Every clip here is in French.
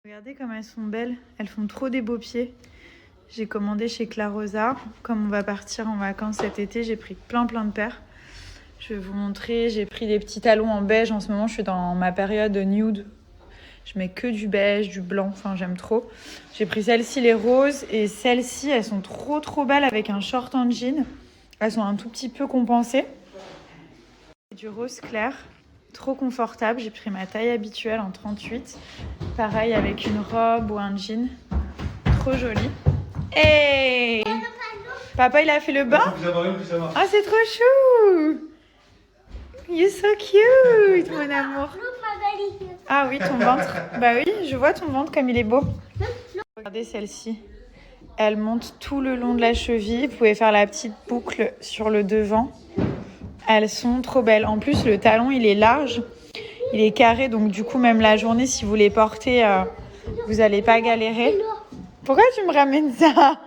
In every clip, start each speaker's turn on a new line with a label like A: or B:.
A: Regardez comme elles sont belles, elles font trop des beaux pieds. J'ai commandé chez Clarosa. Comme on va partir en vacances cet été, j'ai pris plein de paires. Je vais vous montrer, j'ai pris des petits talons en beige. En ce moment, je suis dans ma période nude. Je mets que du beige, du blanc, enfin j'aime trop. J'ai pris celles-ci, les roses, et celles-ci, elles sont trop belles avec un short en jean. Elles sont un tout petit peu compensées. Du rose clair, trop confortable. J'ai pris ma taille habituelle en 38. Pareil avec une robe ou un jean. Trop joli. Hey! Papa, il a fait le bain? Ah, c'est trop chou! You're so cute, mon amour. Ah oui, ton ventre. Bah oui, je vois ton ventre comme il est beau. Regardez celle-ci. Elle monte tout le long de la cheville. Vous pouvez faire la petite boucle sur le devant. Elles sont trop belles. En plus, le talon, il est large. Il est carré, donc du coup, même la journée, si vous les portez, vous n'allez pas galérer. Pourquoi tu me ramènes ça?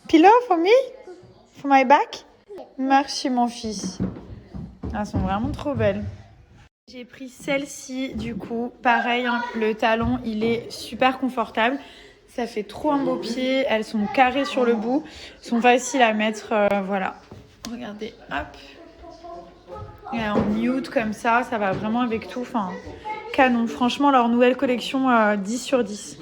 A: Pillow for me? For my back? Merci, mon fils. Elles sont vraiment trop belles. J'ai pris celle-ci, du coup. Pareil, hein, le talon, il est super confortable. Ça fait trop un beau pied. Elles sont carrées sur le bout. Elles sont faciles à mettre, voilà. Regardez, hop. Et en nude comme ça va vraiment avec tout. Enfin, canon. Franchement, leur nouvelle collection, 10 sur 10.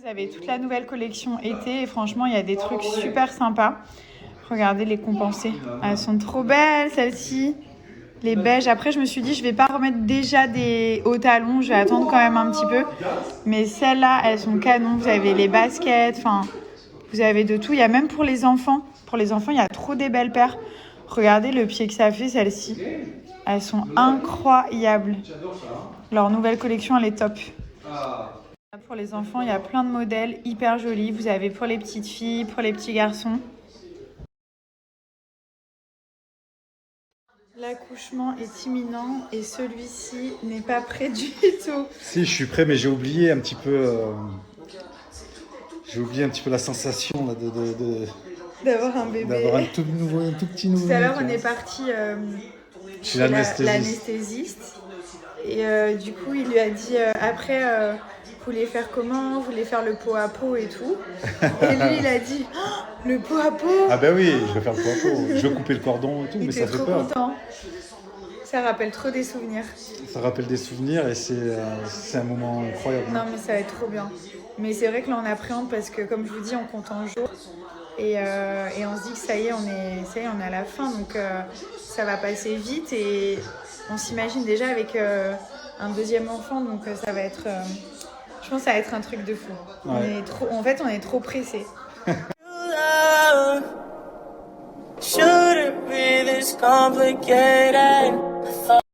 A: Vous avez toute la nouvelle collection été et franchement, il y a des trucs super sympas. Regardez les compensées. Elles sont trop belles, celles-ci. Les beiges. Après, je me suis dit, je vais pas remettre déjà des hauts talons. Je vais attendre quand même un petit peu. Mais celles-là, elles sont canon. Vous avez les baskets. Enfin, vous avez de tout. Il y a même pour les enfants. Pour les enfants, il y a trop des belles paires. Regardez le pied que ça fait, celles-ci. Elles sont incroyables. Leur nouvelle collection, elle est top. Pour les enfants, il y a plein de modèles hyper jolis. Vous avez pour les petites filles, pour les petits garçons. L'accouchement est imminent et celui-ci n'est pas prêt du tout.
B: Si, je suis prêt, mais j'ai oublié un petit peu. J'ai oublié un petit peu la sensation là,
A: D'avoir un bébé.
B: d'avoir un tout petit nouveau.
A: Tout à l'heure, on est parti
B: Chez
A: chez
B: l'anesthésiste.
A: l'anesthésiste. Et du coup, il lui a dit après, vous voulez faire comment? Vous voulez faire le pot à pot et tout. Et lui, il a dit, oh, le pot à pot.
B: Ah ben oui, je vais faire le pot à pot. Je vais couper le cordon et tout,
A: Il
B: mais
A: était
B: ça fait
A: trop
B: peur.
A: content. Ça rappelle trop des souvenirs.
B: Ça rappelle des souvenirs et c'est un moment incroyable.
A: Non, mais ça va être trop bien. Mais c'est vrai que là, on appréhende parce que, comme je vous dis, on compte en jours. Et on se dit que ça y est, on est à la fin. Donc, ça va passer vite. Et on s'imagine déjà avec un deuxième enfant. Donc, ça va être... je pense que ça va être un truc de fou.
B: Ouais.
A: En fait, on est trop pressés.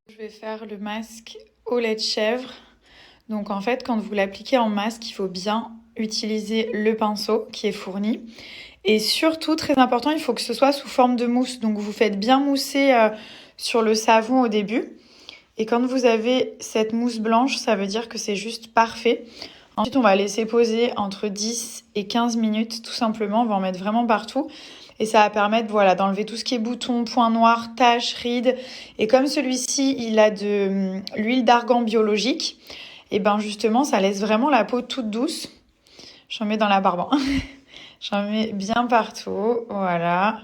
A: Je vais faire le masque au lait de chèvre. Donc en fait, quand vous l'appliquez en masque, il faut bien utiliser le pinceau qui est fourni. Et surtout, très important, il faut que ce soit sous forme de mousse. Donc vous faites bien mousser sur le savon au début. Et quand vous avez cette mousse blanche, ça veut dire que c'est juste parfait. Ensuite, on va laisser poser entre 10 et 15 minutes, tout simplement. On va en mettre vraiment partout. Et ça va permettre, voilà, d'enlever tout ce qui est boutons, points noirs, taches, rides. Et comme celui-ci, il a de l'huile d'argan biologique, et ben justement, ça laisse vraiment la peau toute douce. J'en mets dans la barbe. J'en mets bien partout, voilà.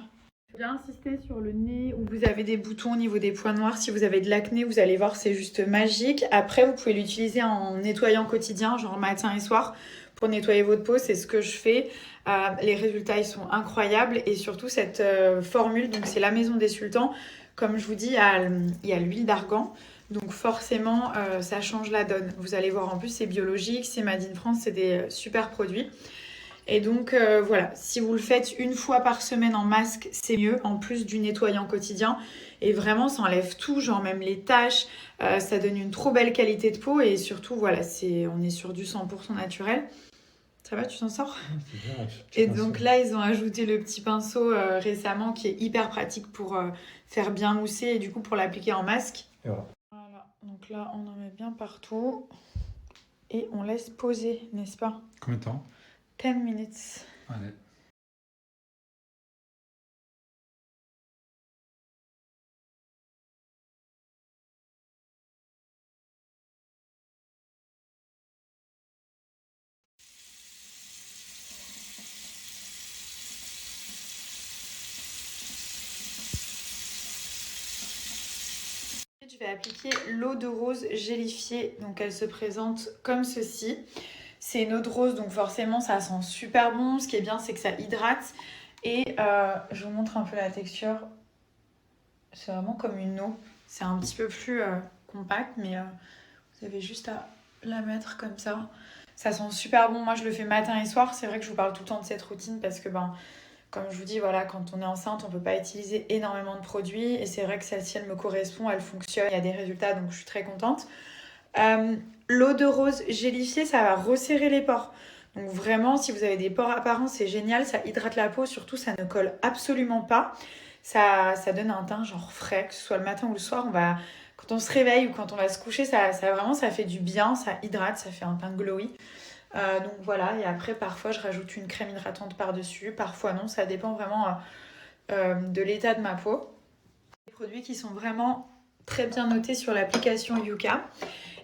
A: Bien insister sur le nez où vous avez des boutons au niveau des points noirs. Si vous avez de l'acné, vous allez voir, c'est juste magique. Après, vous pouvez l'utiliser en nettoyant quotidien, genre matin et soir, pour nettoyer votre peau. C'est ce que je fais. Les résultats, ils sont incroyables. Et surtout, cette formule, donc c'est la Maison des Sultans. Comme je vous dis, il y a l'huile d'argan. Donc forcément, ça change la donne. Vous allez voir, en plus, c'est biologique, c'est Made in France, c'est des super produits. Et donc voilà, si vous le faites une fois par semaine en masque, c'est mieux, en plus du nettoyant quotidien. Et vraiment, ça enlève tout, genre même les taches, ça donne une trop belle qualité de peau. Et surtout, voilà, on est sur du 100% naturel. Ça va, tu t'en sors? Et donc là, ils ont ajouté le petit pinceau récemment qui est hyper pratique pour faire bien mousser et du coup pour l'appliquer en masque.
B: Et voilà.
A: Voilà, donc là, on en met bien partout. Et on laisse poser, n'est-ce pas?
B: Combien de temps?
A: 10 minutes.
B: Allez.
A: Je vais appliquer l'eau de rose gélifiée. Donc elle se présente comme ceci. C'est une eau de rose, donc forcément ça sent super bon. Ce qui est bien, c'est que ça hydrate. Et je vous montre un peu la texture. C'est vraiment comme une eau. C'est un petit peu plus compact, mais vous avez juste à la mettre comme ça. Ça sent super bon. Moi, je le fais matin et soir. C'est vrai que je vous parle tout le temps de cette routine parce que, comme je vous dis, voilà, quand on est enceinte, on ne peut pas utiliser énormément de produits. Et c'est vrai que celle-ci, elle me correspond, elle fonctionne, il y a des résultats, donc je suis très contente. L'eau de rose gélifiée, ça va resserrer les pores. Donc vraiment, si vous avez des pores apparents, c'est génial. Ça hydrate la peau, surtout, ça ne colle absolument pas. Ça donne un teint genre frais, que ce soit le matin ou le soir. Quand on se réveille ou quand on va se coucher, ça fait du bien, ça hydrate, ça fait un teint glowy. Donc voilà, et après parfois je rajoute une crème hydratante par-dessus, parfois non, ça dépend vraiment de l'état de ma peau. Des produits qui sont vraiment très bien notés sur l'application Yuka.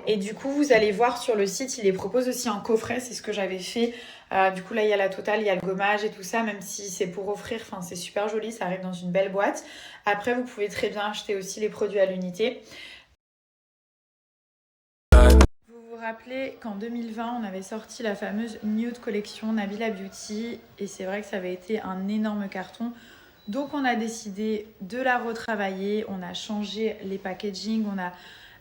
A: Et du coup, vous allez voir sur le site, il les propose aussi en coffret, c'est ce que j'avais fait. Du coup, là, il y a la totale, il y a le gommage et tout ça, même si c'est pour offrir, c'est super joli, ça arrive dans une belle boîte. Après, vous pouvez très bien acheter aussi les produits à l'unité. Vous vous rappelez qu'en 2020, on avait sorti la fameuse Nude Collection Nabila Beauty, et c'est vrai que ça avait été un énorme carton. Donc, on a décidé de la retravailler, on a changé les packaging, on a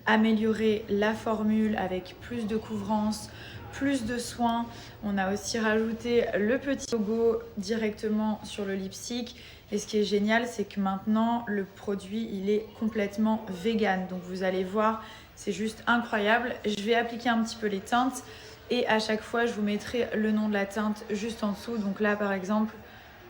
A: amélioré la formule avec plus de couvrance, plus de soins. On a aussi rajouté le petit logo directement sur le lipstick. Et ce qui est génial, c'est que maintenant, le produit, il est complètement vegan. Donc vous allez voir, c'est juste incroyable. Je vais appliquer un petit peu les teintes et à chaque fois, je vous mettrai le nom de la teinte juste en dessous. Donc là, par exemple,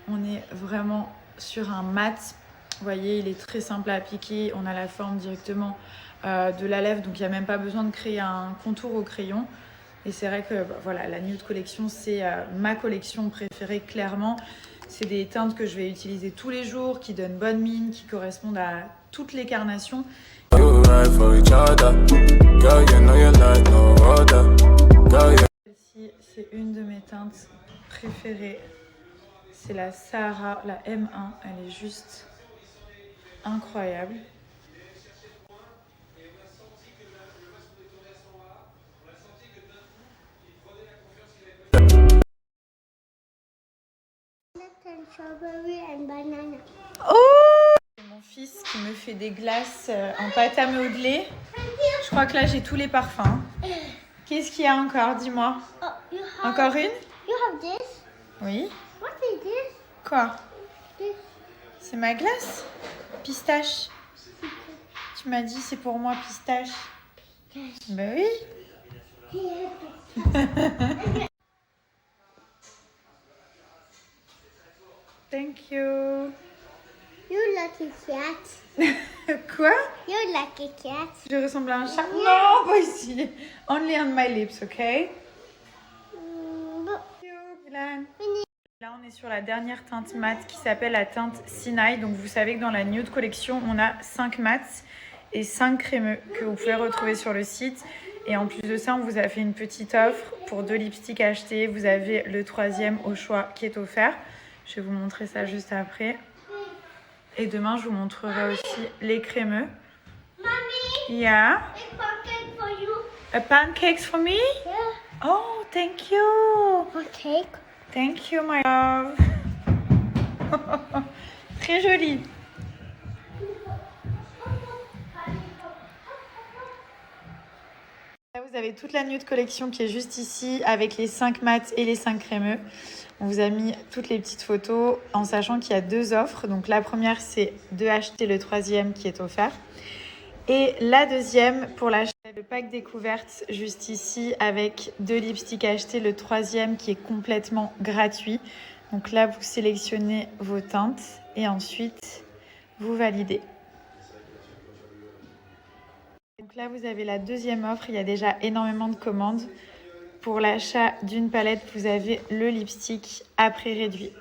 A: on est vraiment sur un mat. Vous voyez, il est très simple à appliquer. On a la forme directement de la lèvre, donc il n'y a même pas besoin de créer un contour au crayon. Et c'est vrai que voilà, la Nude Collection, c'est ma collection préférée, clairement. C'est des teintes que je vais utiliser tous les jours, qui donnent bonne mine, qui correspondent à toutes les carnations. Celle-ci, c'est une de mes teintes préférées. C'est la Sahara, la M1. Elle est juste incroyable. Oh! C'est mon fils qui me fait des glaces en pâte à modeler. Je crois que là j'ai tous les parfums. Qu'est-ce qu'il y a encore? Dis-moi. Encore une?
C: You have this.
A: Oui.
C: What is this?
A: Quoi?
C: This.
A: C'est ma glace? Pistache. Tu m'as dit c'est pour moi pistache. Ben oui. Thank you.
C: You lucky cat.
A: Quoi?
C: You lucky cat.
A: Je ressemble à un chat? Non, pas ici. Only on my lips, ok? Thank you, Milan. Là, on est sur la dernière teinte mat qui s'appelle la teinte Sinai. Donc, vous savez que dans la Nude Collection, on a 5 mats et 5 crémeux que vous pouvez retrouver sur le site. Et en plus de ça, on vous a fait une petite offre pour 2 lipsticks achetés. Vous avez le 3e au choix qui est offert. Je vais vous montrer ça juste après. Et demain, je vous montrerai aussi les crémeux.
C: Mommy,
A: Yeah.
C: a pancake for you.
A: A pancakes for me?
C: Yeah.
A: Oh, thank you.
C: Pancake.
A: Thank you, my love. Très joli. Là, vous avez toute la Nude Collection qui est juste ici avec les 5 mats et les 5 crémeux. On vous a mis toutes les petites photos en sachant qu'il y a 2 offres. Donc la première, c'est de acheter le 3e qui est offert. Et la deuxième, pour l'achat, le pack découverte juste ici avec 2 lipsticks achetés. Le 3e qui est complètement gratuit. Donc là, vous sélectionnez vos teintes et ensuite, vous validez. Donc là, vous avez la 2e offre. Il y a déjà énormément de commandes. Pour l'achat d'une palette, vous avez le lipstick à prix réduit.